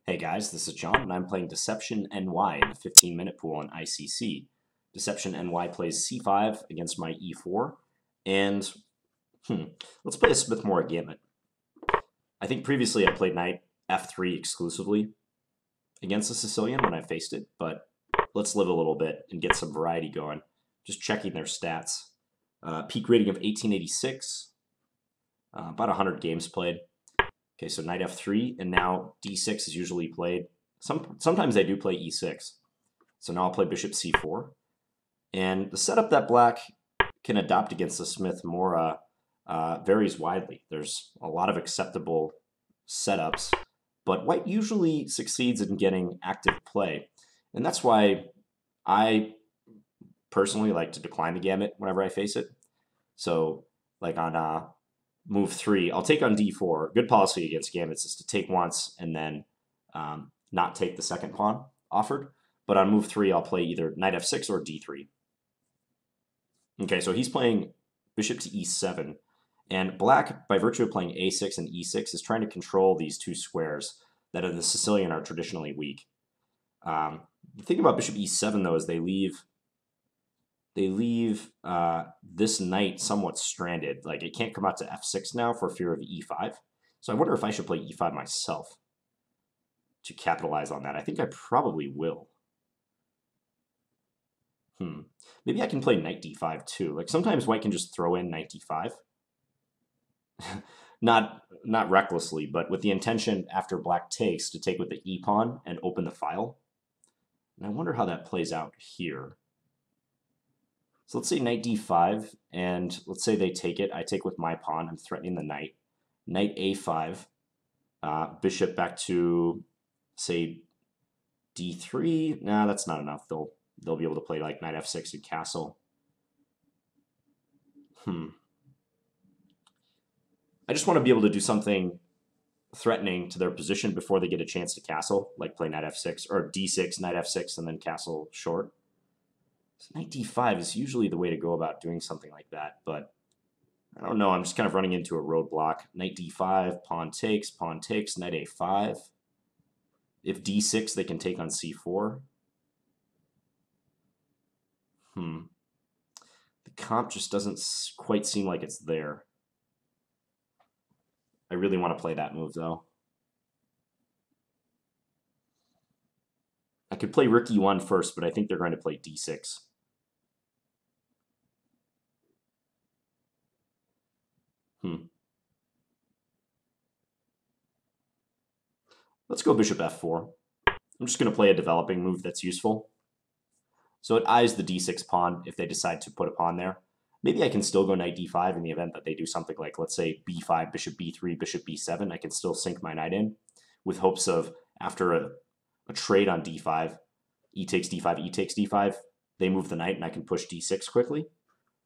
Hey guys, this is John, and I'm playing deceptionNY in the 15-minute pool on ICC. deceptionNY plays c5 against my e4, and let's play a Smith-Morra Gambit. I think previously I played knight f3 exclusively against the Sicilian when I faced it, but let's live a little bit and get some variety going. Just checking their stats. Peak rating of 1886, about 100 games played. Okay, so knight f3, and now d6 is usually played. Sometimes I do play e6. So now I'll play bishop c4. And the setup that black can adopt against the Smith-Morra varies widely. There's a lot of acceptable setups, but white usually succeeds in getting active play. And that's why I personally like to decline the gambit whenever I face it. So like on move 3, I'll take on d4. Good policy against gambits is to take once and then not take the second pawn offered. But on move 3, I'll play either knight f6 or d3. Okay, so he's playing bishop to e7. And black, by virtue of playing a6 and e6, is trying to control these two squares that in the Sicilian are traditionally weak. The thing about bishop e7, though, is they leave this knight somewhat stranded. Like, it can't come out to f6 now for fear of e5. So I wonder if I should play e5 myself to capitalize on that. I think I probably will. Maybe I can play knight d5 too. Like, sometimes white can just throw in knight d5. not recklessly, but with the intention after black takes to take with the e pawn and open the file. And I wonder how that plays out here. So let's say knight d5, and let's say they take it. I take with my pawn. I'm threatening the knight. Knight a5, bishop back to, say, d3. Nah, that's not enough. They'll be able to play like knight f6 and castle. I just want to be able to do something threatening to their position before they get a chance to castle, like play knight f6 or d6, knight f6, and then castle short. So knight d5 is usually the way to go about doing something like that, but I don't know. I'm just kind of running into a roadblock. Knight d5, pawn takes, knight a5. If d6, they can take on c4. The comp just doesn't quite seem like it's there. I really want to play that move, though. I could play rook e1 first, but I think they're going to play d6. Let's go bishop f4. I'm just going to play a developing move that's useful. So it eyes the d6 pawn if they decide to put a pawn there. Maybe I can still go knight d5 in the event that they do something like, let's say, b5, bishop b3, bishop b7. I can still sink my knight in with hopes of, after a trade on d5, e takes d5, they move the knight and I can push d6 quickly.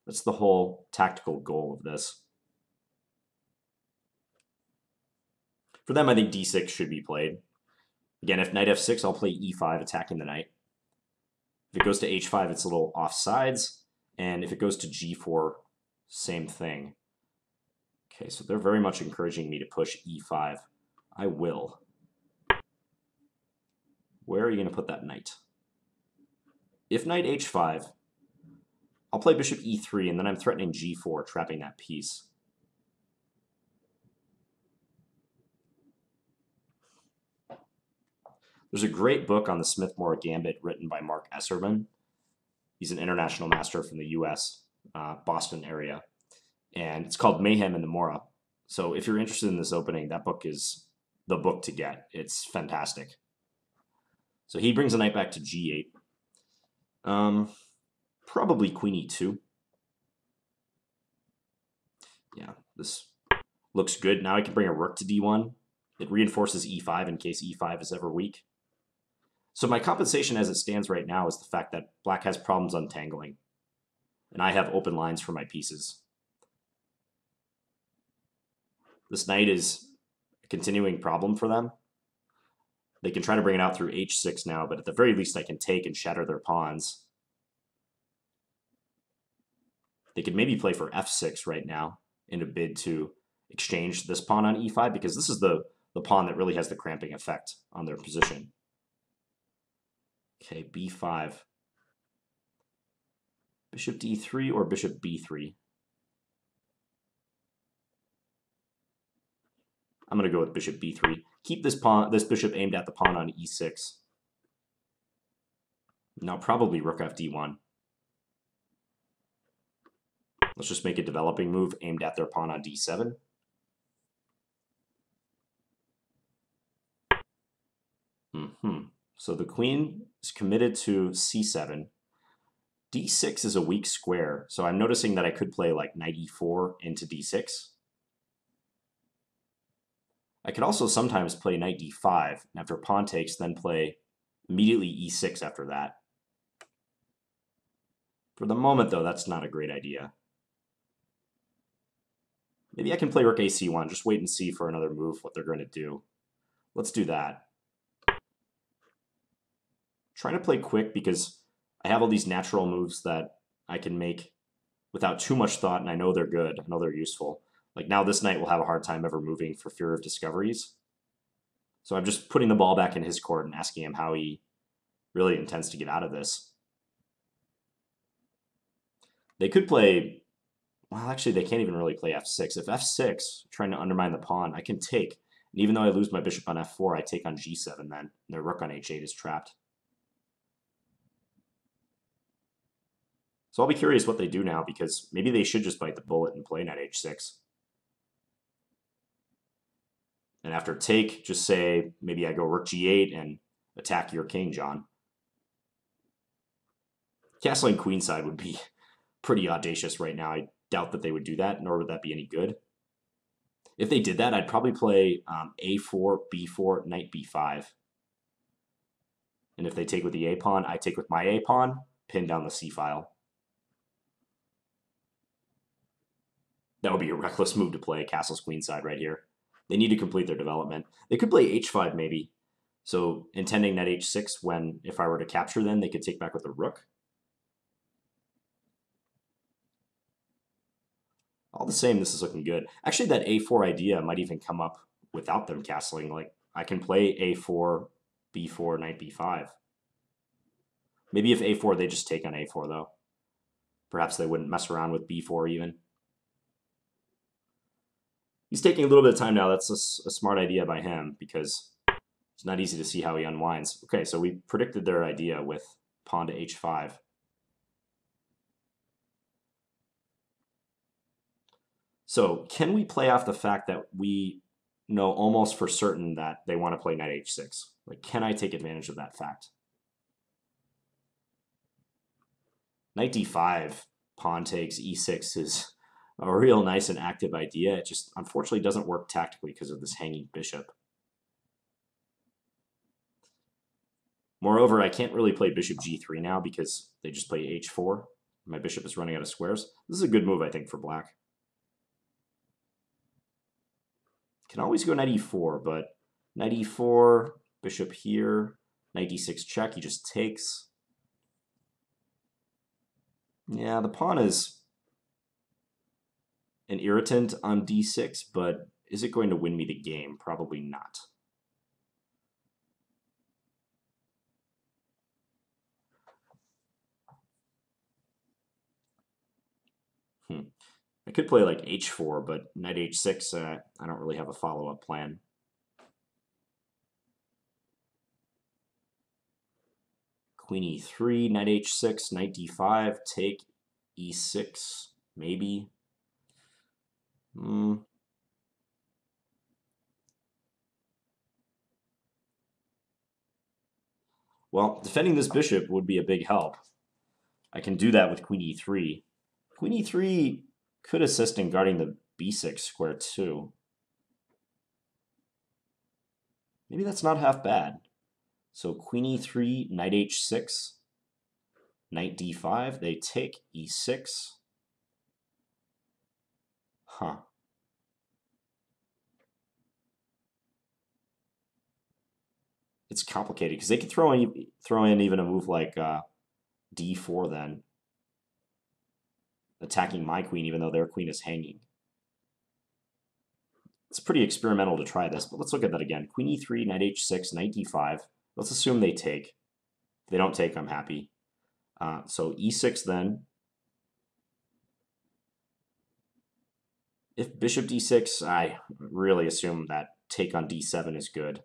That's the whole tactical goal of this. For them, I think d6 should be played. Again, if knight f6, I'll play e5, attacking the knight. If it goes to h5, it's a little offsides. And if it goes to g4, same thing. Okay, so they're very much encouraging me to push e5. I will. Where are you going to put that knight? If knight h5, I'll play bishop e3, and then I'm threatening g4, trapping that piece. There's a great book on the Smith-Morra Gambit written by Mark Esserman. He's an international master from the U.S., Boston area. And it's called Mayhem in the Morra. So if you're interested in this opening, that book is the book to get. It's fantastic. So he brings a knight back to g8. Probably queen e2. Yeah, this looks good. Now I can bring a rook to d1. It reinforces e5 in case e5 is ever weak. So my compensation as it stands right now is the fact that black has problems untangling. And I have open lines for my pieces. This knight is a continuing problem for them. They can try to bring it out through h6 now, but at the very least I can take and shatter their pawns. They could maybe play for f6 right now in a bid to exchange this pawn on e5, because this is the the pawn that really has the cramping effect on their position. Okay, b5. Bishop d3 or bishop b3? I'm going to go with bishop b3. Keep this bishop aimed at the pawn on e6. Now probably rook fd1. Let's just make a developing move aimed at their pawn on d7. So the queen is committed to c7. d6 is a weak square, so I'm noticing that I could play like knight e4 into d6. I could also sometimes play knight d5, and after pawn takes, then play immediately e6 after that. For the moment, though, that's not a great idea. Maybe I can play rook ac1, just wait and see for another move what they're going to do. Let's do that. Trying to play quick because I have all these natural moves that I can make without too much thought, and I know they're good. I know they're useful. Like now this knight will have a hard time ever moving for fear of discoveries. So I'm just putting the ball back in his court and asking him how he really intends to get out of this. They could play, well, actually they can't even really play f6. If f6, trying to undermine the pawn, I can take. And even though I lose my bishop on f4, I take on g7 then. Their rook on h8 is trapped. So I'll be curious what they do now, because maybe they should just bite the bullet and play knight h6. And after take, just say, maybe I go rook g8 and attack your king, John. Castling queenside would be pretty audacious right now. I doubt that they would do that, nor would that be any good. If they did that, I'd probably play a4, b4, knight b5. And if they take with the a pawn, I take with my a pawn, pin down the c file. That would be a reckless move to play, castles queenside right here. They need to complete their development. They could play h5 maybe. So intending knight h6 when, if I were to capture them, they could take back with the rook. All the same, this is looking good. Actually, that a4 idea might even come up without them castling. Like, I can play a4, b4, knight b5. Maybe if a4, they just take on a4, though. Perhaps they wouldn't mess around with b4 even. He's taking a little bit of time now. That's a smart idea by him, because it's not easy to see how he unwinds. Okay, so we predicted their idea with pawn to h5. So can we play off the fact that we know almost for certain that they want to play knight h6? Like, can I take advantage of that fact? Knight d5, pawn takes, e6 is a real nice and active idea. It just unfortunately doesn't work tactically because of this hanging bishop. Moreover, I can't really play bishop g3 now because they just play h4. My bishop is running out of squares. This is a good move, I think, for black. Can always go knight e4, but knight e4, bishop here, knight d6 check, he just takes. Yeah, the pawn is an irritant on d6, but is it going to win me the game? Probably not. I could play like h4, but knight h6, I don't really have a follow-up plan. Queen e3, knight h6, knight d5, take e6, maybe. Well, defending this bishop would be a big help. I can do that with queen e3. Queen e3 could assist in guarding the b6 square too. Maybe that's not half bad. So queen e3, knight h6, knight d5, they take e6. Huh. It's complicated because they could throw in even a move like d4 then, attacking my queen even though their queen is hanging. It's pretty experimental to try this, but let's look at that again. Queen e3, knight h6, knight d5. Let's assume they take. If they don't take, I'm happy. So e6 then. If bishop d6, I really assume that take on d7 is good.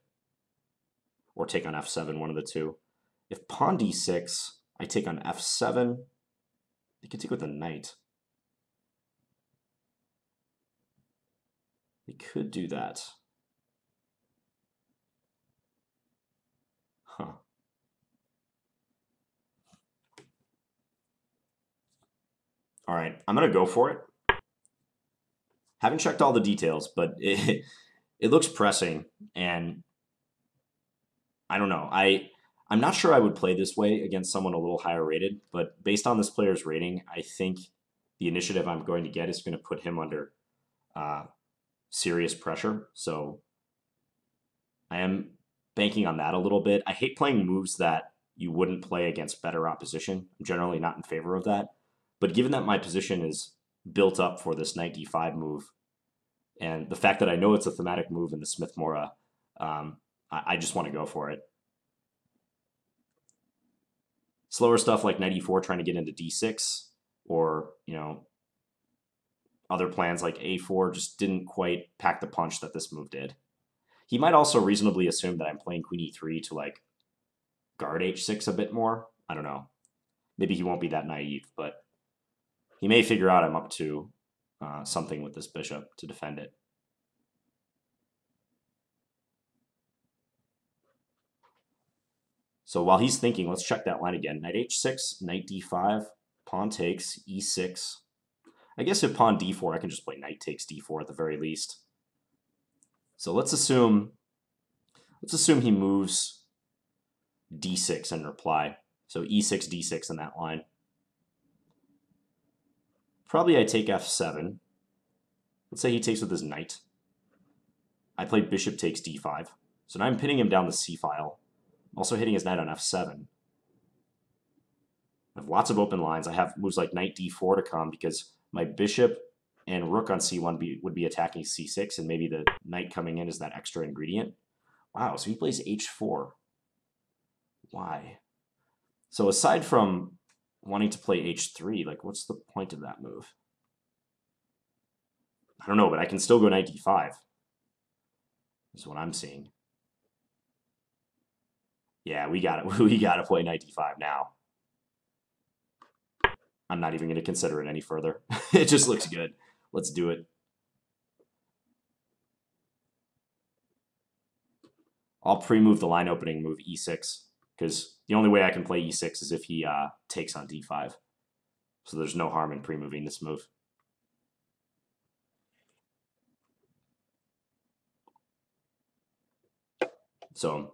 Or take on f7, one of the two. If pawn d6, I take on f7. They could take with a knight. They could do that. Huh. All right, I'm going to go for it. Haven't checked all the details, but it looks pressing, and I don't know. I'm not sure I would play this way against someone a little higher rated, but based on this player's rating, I think the initiative I'm going to get is going to put him under serious pressure. So I am banking on that a little bit. I hate playing moves that you wouldn't play against better opposition. I'm generally not in favor of that. But given that my position is built up for this knight d5 move, and the fact that I know it's a thematic move in the Smith-Morra, I just want to go for it. Slower stuff like knight e4 trying to get into d6, or, you know, other plans like a4 just didn't quite pack the punch that this move did. He might also reasonably assume that I'm playing queen e3 to, like, guard h6 a bit more. I don't know. Maybe he won't be that naive, but he may figure out I'm up to something with this bishop to defend it. So while he's thinking, let's check that line again. Knight h6, knight d5, pawn takes, e6. I guess if pawn d4, I can just play knight takes d4 at the very least. So let's assume he moves d6 in reply. So e6, d6 in that line. Probably I take f7. Let's say he takes with his knight. I play bishop takes d5. So now I'm pinning him down the c file. I'm also hitting his knight on f7. I have lots of open lines. I have moves like knight d4 to come because my bishop and rook on c1 would be attacking c6, and maybe the knight coming in is that extra ingredient. Wow, so he plays h4. Why? So aside from wanting to play h3, like, what's the point of that move? I don't know, but I can still go knight d5. Is what I'm seeing. Yeah, we got it. We got to play knight d5 now. I'm not even going to consider it any further. It just looks good. Let's do it. I'll pre-move the line opening move e6, because the only way I can play e6 is if he takes on d5. So there's no harm in pre-moving this move. So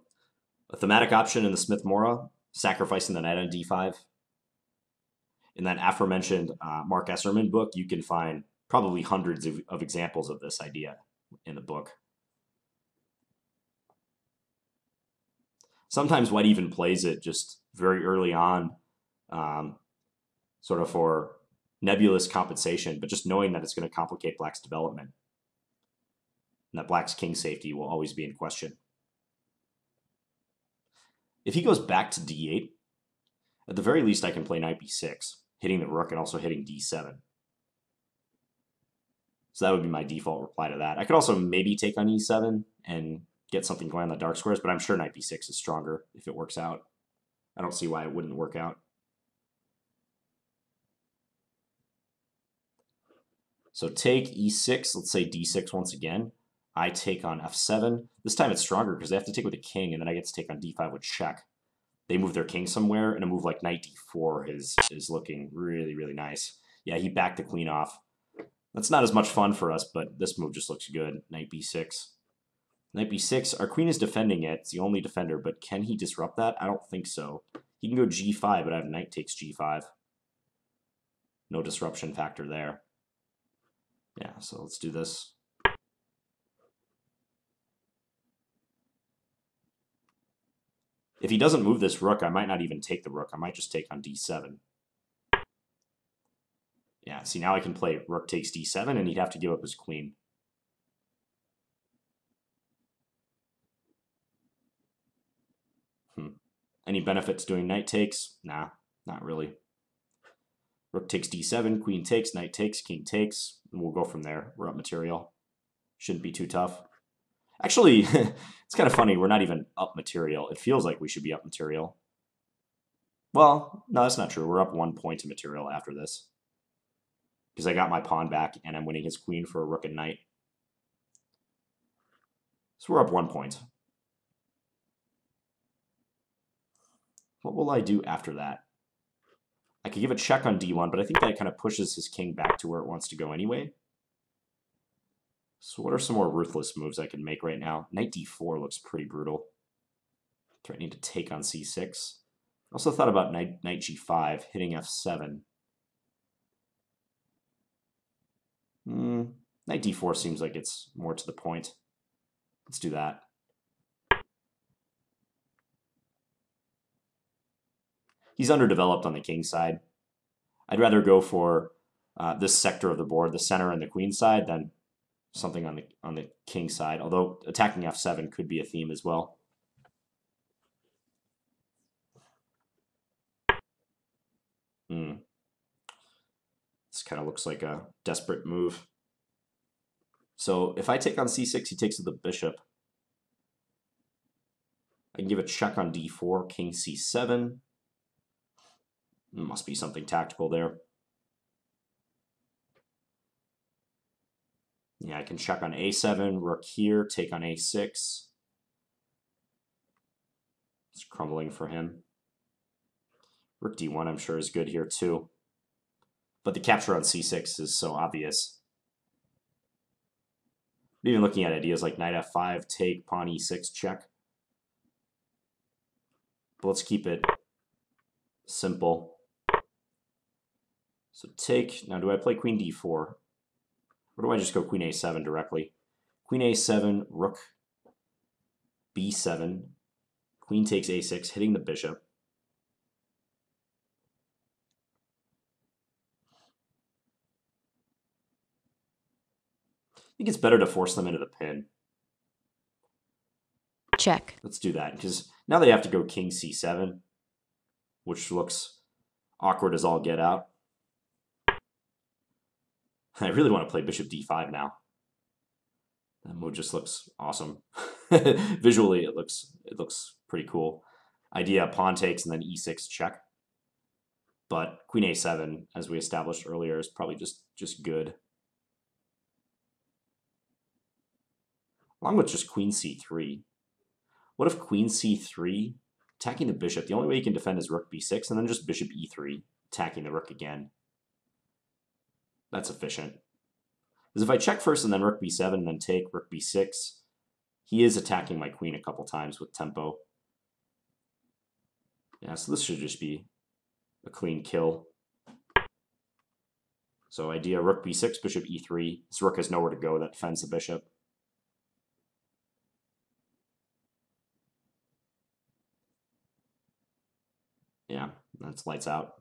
a thematic option in the Smith-Morra, sacrificing the knight on d5. In that aforementioned Mark Esserman book, you can find probably hundreds of examples of this idea in the book. Sometimes White even plays it just very early on, sort of for nebulous compensation, but just knowing that it's going to complicate Black's development, and that Black's king safety will always be in question. If he goes back to d8, at the very least I can play knight b6, hitting the rook and also hitting d7. So that would be my default reply to that. I could also maybe take on e7 and get something going on the dark squares, but I'm sure knight b6 is stronger if it works out. I don't see why it wouldn't work out. So take e6, let's say d6 once again. I take on f7. This time it's stronger because they have to take with a king, and then I get to take on d5 with check. They move their king somewhere, and a move like knight d4 is looking really, really nice. Yeah, he backed the queen off. That's not as much fun for us, but this move just looks good. Knight b6. Knight b6, our queen is defending it. It's the only defender, but can he disrupt that? I don't think so. He can go g5, but I have knight takes g5. No disruption factor there. Yeah, so let's do this. If he doesn't move this rook, I might not even take the rook. I might just take on d7. Yeah, see, now I can play rook takes d7, and he'd have to give up his queen. Any benefits doing knight takes? Nah, not really. Rook takes d7, queen takes, knight takes, king takes, and we'll go from there. We're up material. Shouldn't be too tough. Actually, it's kind of funny. We're not even up material. It feels like we should be up material. Well, no, that's not true. We're up 1 point to material after this. Because I got my pawn back, and I'm winning his queen for a rook and knight. So we're up 1 point. What will I do after that? I could give a check on d1, but I think that kind of pushes his king back to where it wants to go anyway. So what are some more ruthless moves I can make right now? Knight d4 looks pretty brutal. Threatening to take on c6. I also thought about knight g5, hitting f7. Knight d4 seems like it's more to the point. Let's do that. He's underdeveloped on the king side. I'd rather go for this sector of the board, the center and the queen side, than something on the king side, although attacking f7 could be a theme as well. This kind of looks like a desperate move. So if I take on c6, he takes with the bishop. I can give a check on d4, king c7. There must be something tactical there. Yeah, I can check on a7, rook here, take on a6. It's crumbling for him. Rook d1, I'm sure, is good here too. But the capture on c6 is so obvious. I'm even looking at ideas like knight f5, take, pawn e6, check. But let's keep it simple. So take. Now, do I play queen d4? Or do I just go queen a7 directly? Queen a7, rook b7, queen takes a6, hitting the bishop. I think it's better to force them into the pin. Check. Let's do that, because now they have to go king c7, which looks awkward as all get out. I really want to play bishop d5 now. That move just looks awesome. Visually, it looks pretty cool. Idea, pawn takes and then e6 check. But queen a7, as we established earlier, is probably just good. Along with just queen c3. What if queen c3, attacking the bishop? The only way you can defend is rook b6, and then just bishop e3, attacking the rook again. That's efficient. Because if I check first and then rook b7, and then take rook b6, he is attacking my queen a couple times with tempo. Yeah, so this should just be a clean kill. So idea, rook b6, bishop e3. This rook has nowhere to go that defends the bishop. Yeah, that's lights out.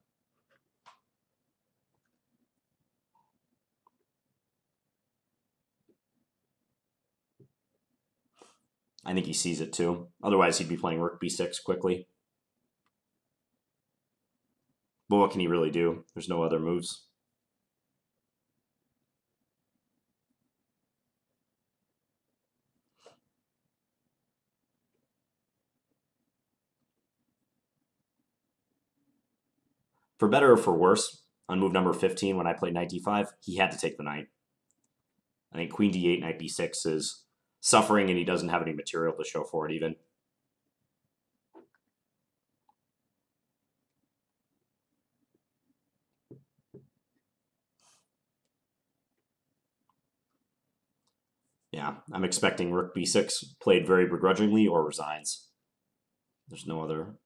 I think he sees it too. Otherwise, he'd be playing rook b6 quickly. But what can he really do? There's no other moves. For better or for worse, on move number 15, when I played knight d5, he had to take the knight. I think queen d8, knight b6 is suffering, and he doesn't have any material to show for it even. Yeah, I'm expecting rook b6 played very begrudgingly or resigns. There's no other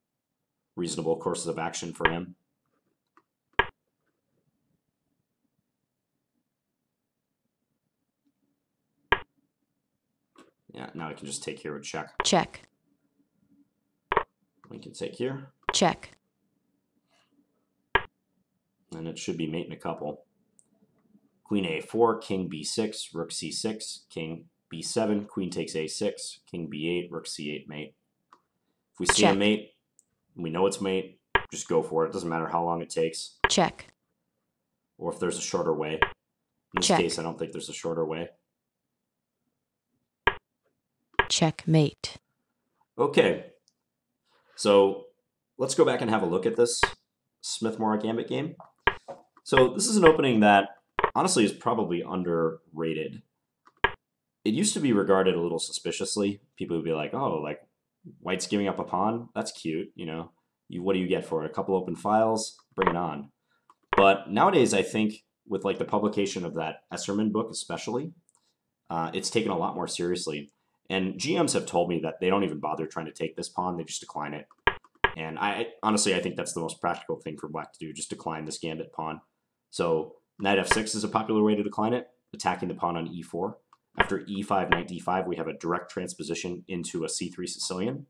reasonable courses of action for him. Yeah, now I can just take here with check. Check. We can take here. Check. And it should be mate in a couple. Queen a4, king b6, rook c6, king b7, queen takes a6, king b8, rook c8 mate. If we see a mate, we know it's mate, just go for it. It doesn't matter how long it takes. Check. Or if there's a shorter way. In this case, I don't think there's a shorter way. Checkmate. Okay. So let's go back and have a look at this Smith-Morra Gambit game. So this is an opening that honestly is probably underrated. It used to be regarded a little suspiciously. People would be like, oh, like white's giving up a pawn? That's cute, you know. What do you get for it? A couple open files? Bring it on. But nowadays, I think with like the publication of that Esserman book especially, it's taken a lot more seriously. And GMs have told me that they don't even bother trying to take this pawn. They just decline it. And honestly, I think that's the most practical thing for black to do, just decline this gambit pawn. So knight f6 is a popular way to decline it, attacking the pawn on e4. After e5, knight d5, we have a direct transposition into a c3 Sicilian.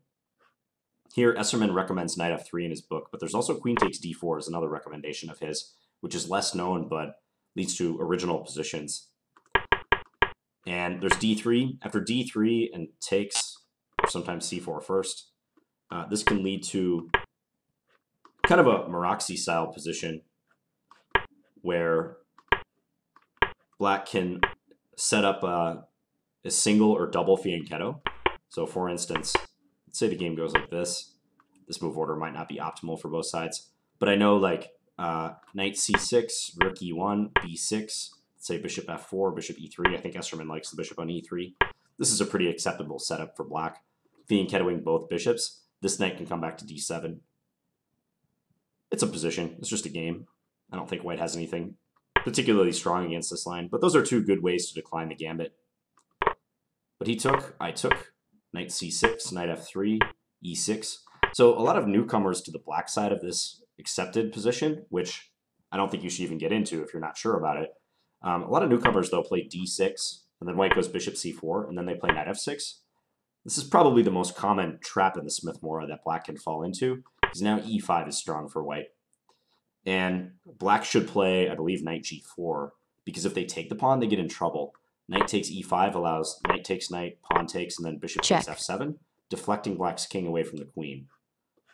Here, Esserman recommends knight f3 in his book, but there's also queen takes d4 is another recommendation of his, which is less known but leads to original positions. And there's d3. After d3 and takes, or sometimes c4 first, this can lead to kind of a Maroczy-style position where black can set up a single or double fianchetto. So for instance, let's say the game goes like this. This move order might not be optimal for both sides, but I know like knight c6, rook e1, b6, say bishop f4, bishop e3. I think Esserman likes the bishop on e3. This is a pretty acceptable setup for black. Fianchettoing both bishops, this knight can come back to d7. It's a position. It's just a game. I don't think white has anything particularly strong against this line, but those are two good ways to decline the gambit. But he took, I took, knight c6, knight f3, e6. So a lot of newcomers to the black side of this accepted position, which I don't think you should even get into if you're not sure about it. A lot of newcomers, though, play d6, and then white goes bishop c4, and then they play knight f6. This is probably the most common trap in the Smith-Morra that black can fall into, because now e5 is strong for white. And black should play, I believe, knight g4, because if they take the pawn, they get in trouble. Knight takes e5 allows knight takes knight, pawn takes, and then bishop takes f7, deflecting black's king away from the queen.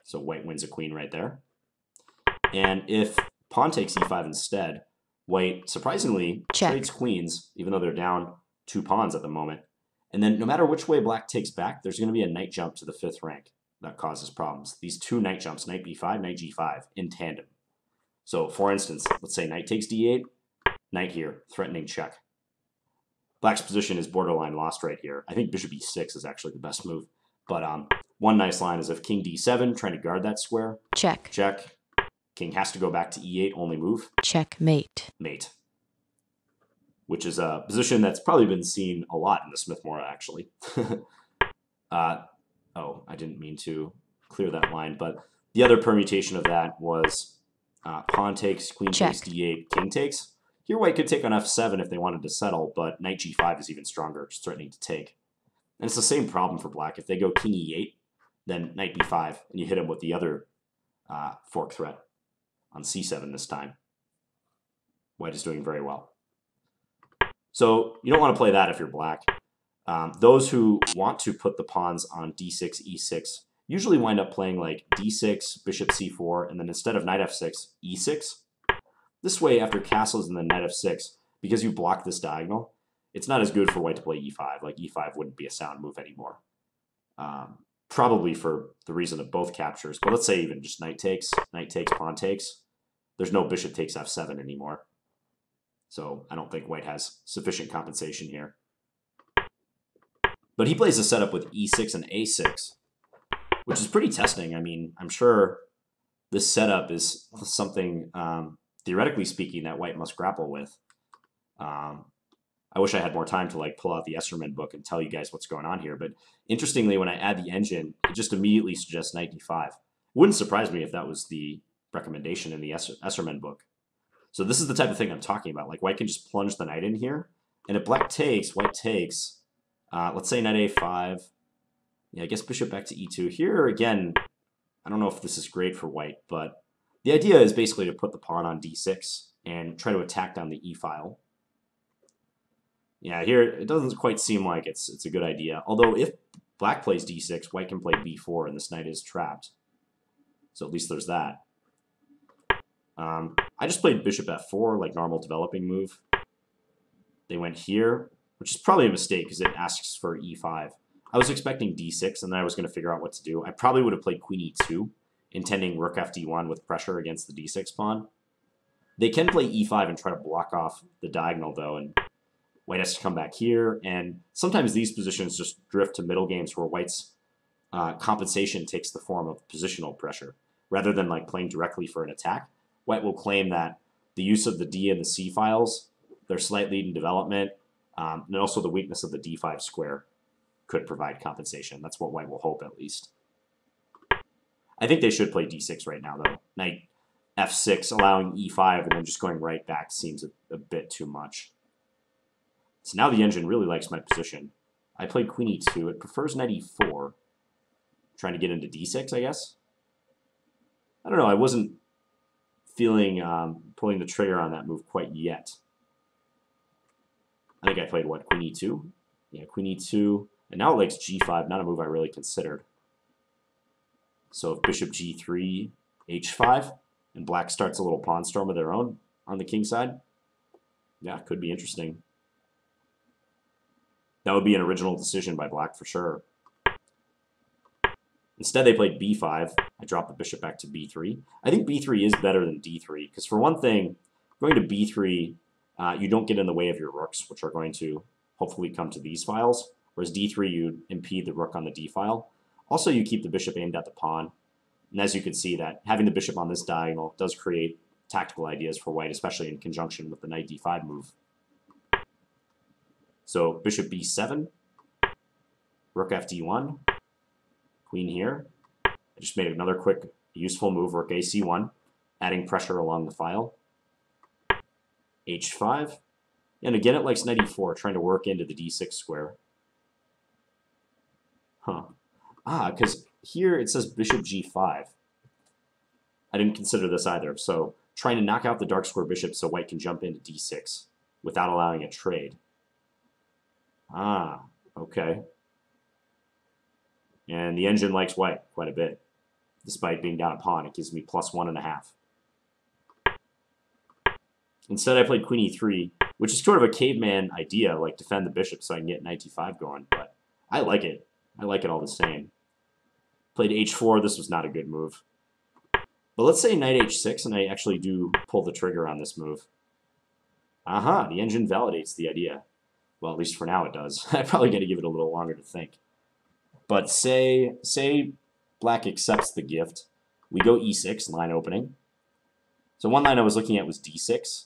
So white wins a queen right there. And if pawn takes e5 instead, white, surprisingly, trades queens, even though they're down 2 pawns at the moment. And then no matter which way black takes back, there's going to be a knight jump to the 5th rank that causes problems. These 2 knight jumps, knight b5, knight g5, in tandem. So, for instance, let's say knight takes d8, knight here, threatening check. Black's position is borderline lost right here. I think bishop e6 is actually the best move. But one nice line is if king d7, trying to guard that square. Check. Check. King has to go back to e8, only move. Checkmate. Mate. Which is a position that's probably been seen a lot in the Smith-Morra, actually. Oh, I didn't mean to clear that line, but the other permutation of that was pawn takes, queen takes, d8, king takes. Here white could take on f7 if they wanted to settle, but knight g5 is even stronger, just threatening to take. And it's the same problem for black. If they go king e8, then knight b5, and you hit him with the other fork threat on c7 this time. White is doing very well. So you don't want to play that if you're black. Those who want to put the pawns on d6, e6, usually wind up playing like d6, bishop c4, and then instead of knight f6, e6. This way, after castles and then knight f6, because you block this diagonal, it's not as good for white to play e5. Like e5 wouldn't be a sound move anymore. Probably for the reason of both captures. But let's say even just knight takes, pawn takes. There's no bishop takes f7 anymore. So I don't think white has sufficient compensation here. But he plays a setup with e6 and a6, which is pretty testing. I mean, I'm sure this setup is something, theoretically speaking, that white must grapple with. I wish I had more time to like pull out the Esserman book and tell you guys what's going on here. But interestingly, when I add the engine, it just immediately suggests knight d5. Wouldn't surprise me if that was the recommendation in the Esserman book. So this is the type of thing I'm talking about. Like white can just plunge the knight in here. And if black takes, white takes, let's say knight a5. Yeah, I guess bishop back to e2. Here, again, I don't know if this is great for white, but the idea is basically to put the pawn on d6 and try to attack down the e file. Yeah, here it doesn't quite seem like it's a good idea. Although if Black plays d6, white can play b4, and this knight is trapped. So at least there's that. I just played bishop f4, like normal developing move. They went here, which is probably a mistake because it asks for e5. I was expecting d6, and then I was going to figure out what to do. I probably would have played queen e2, intending rook fd1 with pressure against the d6 pawn. They can play e5 and try to block off the diagonal, though, and white has to come back here. And sometimes these positions just drift to middle games where white's compensation takes the form of positional pressure. Rather than like playing directly for an attack, white will claim that the use of the d and the c files, their slight lead in development, and also the weakness of the d5 square could provide compensation. That's what white will hope, at least. I think they should play d6 right now, though. Knight f6, allowing e5, and then just going right back seems a bit too much. So now the engine really likes my position. I played queen e2. It prefers knight e4. Trying to get into d6, I guess. I don't know. I wasn't feeling pulling the trigger on that move quite yet. I think I played, what, queen e2? Yeah, queen e2. And now it likes g5, not a move I really considered. So if bishop g3, h5, and black starts a little pawn storm of their own on the king side, yeah, could be interesting. That would be an original decision by black for sure. Instead, they played b5. I dropped the bishop back to b3. I think b3 is better than d3, because for one thing, going to b3, you don't get in the way of your rooks, which are going to hopefully come to these files, whereas d3, you impede the rook on the d file. Also, you keep the bishop aimed at the pawn. And as you can see, that having the bishop on this diagonal does create tactical ideas for white, especially in conjunction with the knight d5 move. So bishop b7, rook fd1, queen here. I just made another quick, useful move, rook ac1, adding pressure along the file. h5. And again, it likes knight e4, trying to work into the d6 square. Because here it says bishop g5. I didn't consider this either. So trying to knock out the dark square bishop so white can jump into d6 without allowing a trade. Okay. And the engine likes white quite a bit. Despite being down a pawn, it gives me plus 1.5. Instead, I played queen e3, which is sort of a caveman idea, like defend the bishop so I can get knight d5 going, but I like it. I like it all the same. Played h4. This was not a good move. But let's say knight h6, and I actually do pull the trigger on this move. The engine validates the idea. Well, at least for now it does. I probably got to give it a little longer to think. But say black accepts the gift. We go e6, line opening. So one line I was looking at was d6,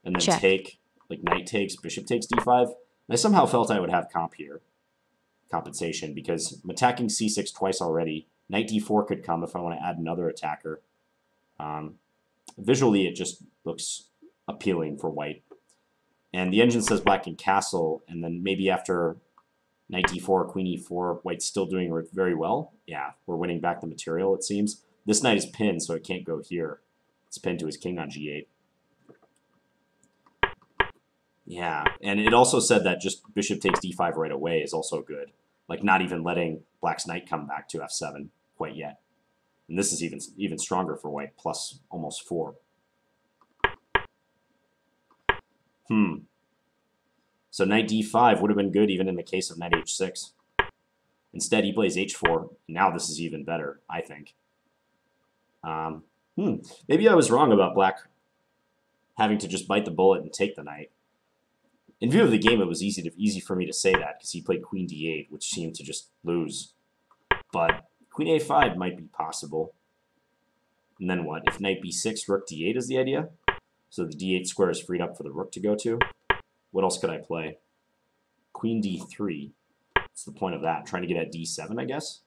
and then Check. take, like knight takes, bishop takes d5. And I somehow felt I would have compensation, because I'm attacking c6 twice already. Knight d4 could come if I want to add another attacker. Visually, it just looks appealing for white. And the engine says black can castle, and then maybe after knight d4, queen e4, white's still doing very well. Yeah, we're winning back the material, it seems. This knight is pinned, so it can't go here. It's pinned to his king on g8. Yeah, and it also said that just bishop takes d5 right away is also good. Like not even letting black's knight come back to f7 quite yet. And this is even stronger for white, plus almost 4. So knight d5 would have been good even in the case of knight h6. Instead, he plays h4. Now this is even better, I think. Maybe I was wrong about black having to just bite the bullet and take the knight. In view of the game, it was easy for me to say that, because he played queen d8, which seemed to just lose. But queen a5 might be possible. And then what? If knight b6, rook d8 is the idea? So the d8 square is freed up for the rook to go to. What else could I play? Queen d3. What's the point of that? Trying to get at d7, I guess?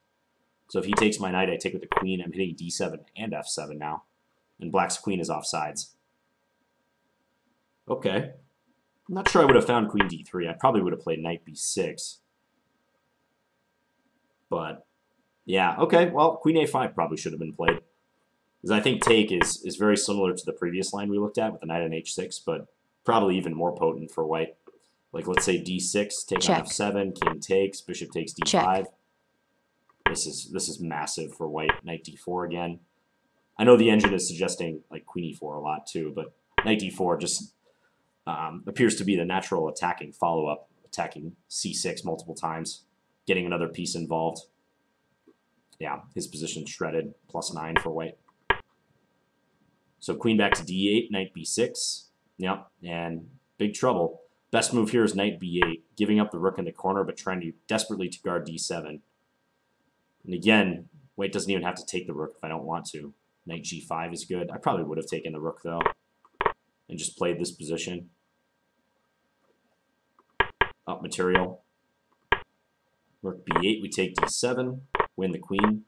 So if he takes my knight, I take with the queen. I'm hitting d7 and f7 now. And black's queen is offsides. Okay. I'm not sure I would have found queen d3. I probably would have played knight b6. But, yeah, okay. Well, queen a5 probably should have been played. Because I think take is very similar to the previous line we looked at with the knight on h6, but probably even more potent for white. Like, let's say d6, take Check. on f7, king takes, bishop takes d5. Check. This is massive for white. Knight d4 again. I know the engine is suggesting like queen e4 a lot too, but knight d4 just appears to be the natural attacking follow-up, attacking c6 multiple times, getting another piece involved. Yeah, his position shredded, +9 for white. So queen back to d8, knight b6. Yep, and big trouble. Best move here is knight b8, giving up the rook in the corner, but trying to desperately to guard d7. And again, white doesn't even have to take the rook if I don't want to. Knight g5 is good. I probably would have taken the rook, though, and just played this position. Up material. Rook b8, we take d7, win the queen.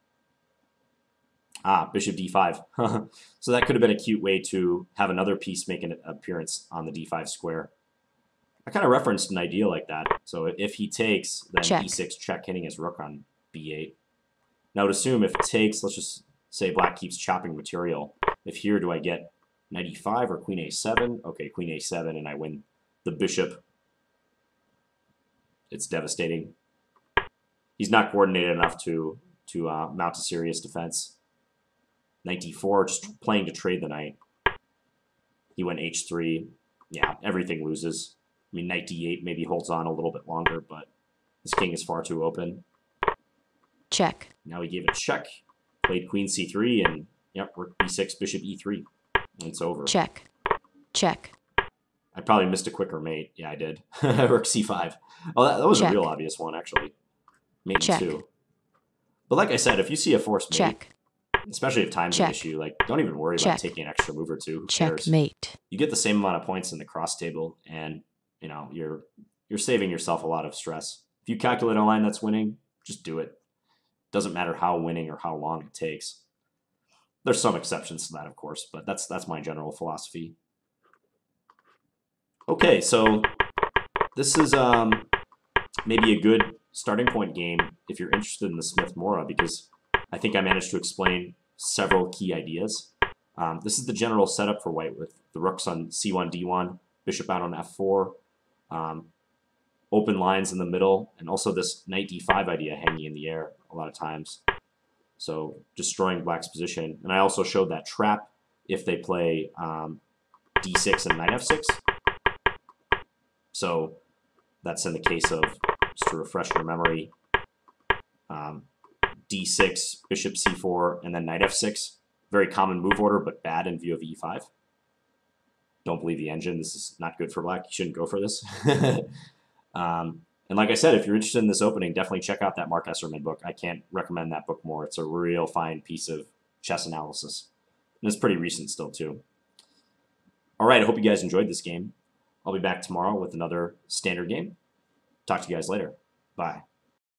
Ah, bishop d5. So that could have been a cute way to have another piece make an appearance on the d5 square. I kind of referenced an idea like that. So if he takes, then check. e6 check, hitting his rook on b8. Now, I would assume if it takes, let's just say black keeps chopping material. If here, do I get knight e5 or queen a7? Okay, queen a7, and I win the bishop. It's devastating. He's not coordinated enough to mount a serious defense. Knight d4, just playing to trade the knight. He went h3. Yeah, everything loses. I mean, knight d8 maybe holds on a little bit longer, but this king is far too open. Check. Now he gave it a check. Played queen c3, and yep, rook b6, bishop e3. And it's over. Check. Check. I probably missed a quicker mate. Yeah, I did. Rook c5. Oh, that was check. A real obvious one, actually. Mate check. 2. But like I said, if you see a forced mate, check. Especially if time's check. an issue, like don't even worry check. about taking an extra move or two. Who cares? Checkmate. You get the same amount of points in the cross table, and you know you're saving yourself a lot of stress. If you calculate a line that's winning, just do it. Doesn't matter how winning or how long it takes. There's some exceptions to that, of course, but that's my general philosophy. Okay, so this is maybe a good starting point game if you're interested in the Smith-Morra, because I think I managed to explain several key ideas. This is the general setup for white with the rooks on c1, d1, bishop out on f4, open lines in the middle, and also this knight d5 idea hanging in the air a lot of times. So destroying black's position. And I also showed that trap if they play d6 and knight f6. So that's in the case of, just to refresh your memory, d6, bishop c4, and then knight f6. Very common move order, but bad in view of e5. Don't believe the engine. This is not good for black. You shouldn't go for this. And like I said, if you're interested in this opening, definitely check out that Mark Esserman book. I can't recommend that book more. It's a real fine piece of chess analysis. And it's pretty recent still, too. All right, I hope you guys enjoyed this game. I'll be back tomorrow with another standard game. Talk to you guys later. Bye.